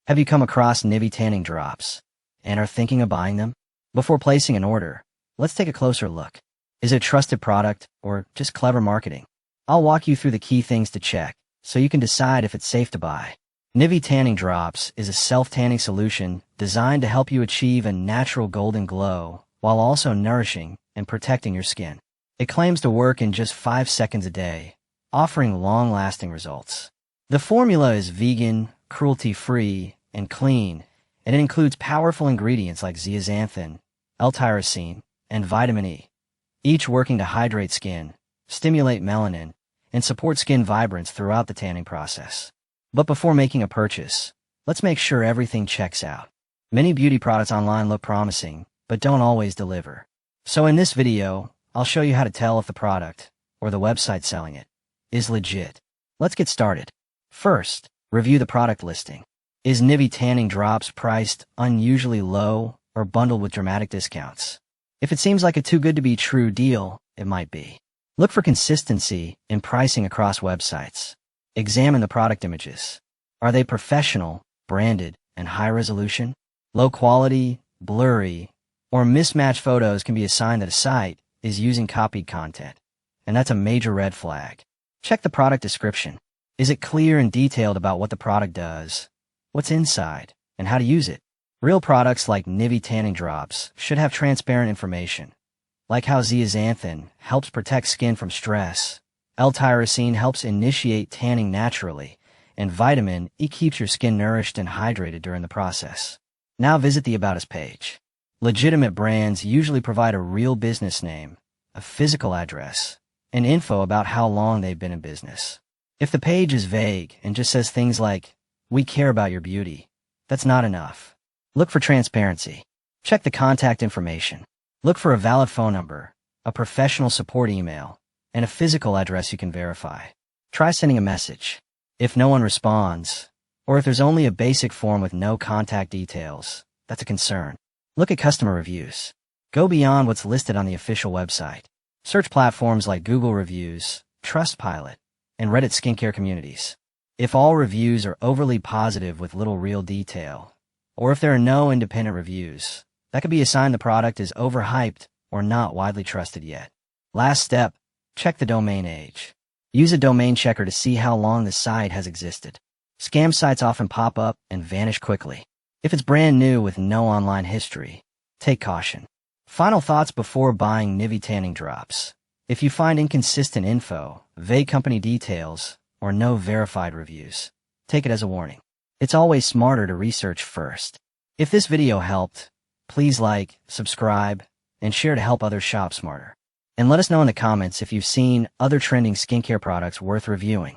Have you come across Nivie Tanning Drops and are thinking of buying them? Before placing an order, let's take a closer look. Is it a trusted product or just clever marketing? I'll walk you through the key things to check so you can decide if it's safe to buy. Nivie Tanning Drops is a self-tanning solution designed to help you achieve a natural golden glow while also nourishing and protecting your skin. It claims to work in just 5 seconds a day, offering long-lasting results. The formula is vegan, cruelty-free, and clean, and it includes powerful ingredients like zeaxanthin, L-tyrosine, and vitamin E, each working to hydrate skin, stimulate melanin, and support skin vibrance throughout the tanning process. But before making a purchase, let's make sure everything checks out. Many beauty products online look promising, but don't always deliver. So in this video, I'll show you how to tell if the product, or the website selling it, is legit. Let's get started. First, review the product listing. Is Nivie Tanning Drops priced unusually low or bundled with dramatic discounts? If it seems like a too-good-to-be-true deal, it might be. Look for consistency in pricing across websites. Examine the product images. Are they professional, branded, and high resolution? Low quality, blurry, or mismatched photos can be a sign that a site is using copied content, and that's a major red flag. Check the product description. Is it clear and detailed about what the product does, what's inside, and how to use it? Real products like Nivie Tanning Drops should have transparent information, like how zeaxanthin helps protect skin from stress, L-tyrosine helps initiate tanning naturally, and vitamin E keeps your skin nourished and hydrated during the process. Now visit the About Us page. Legitimate brands usually provide a real business name, a physical address, and info about how long they've been in business. If the page is vague and just says things like, "We care about your beauty," that's not enough. Look for transparency. Check the contact information. Look for a valid phone number, a professional support email, and a physical address you can verify. Try sending a message. If no one responds, or if there's only a basic form with no contact details, that's a concern. Look at customer reviews. Go beyond what's listed on the official website. Search platforms like Google Reviews, Trustpilot, and Reddit skincare communities. If all reviews are overly positive with little real detail, or if there are no independent reviews, that could be a sign the product is overhyped or not widely trusted yet. Last step, check the domain age. Use a domain checker to see how long the site has existed. Scam sites often pop up and vanish quickly. If it's brand new with no online history, take caution. Final thoughts before buying Nivie Tanning Drops. If you find inconsistent info, vague company details, or no verified reviews, take it as a warning. It's always smarter to research first. If this video helped, please like, subscribe, and share to help others shop smarter. And let us know in the comments if you've seen other trending skincare products worth reviewing.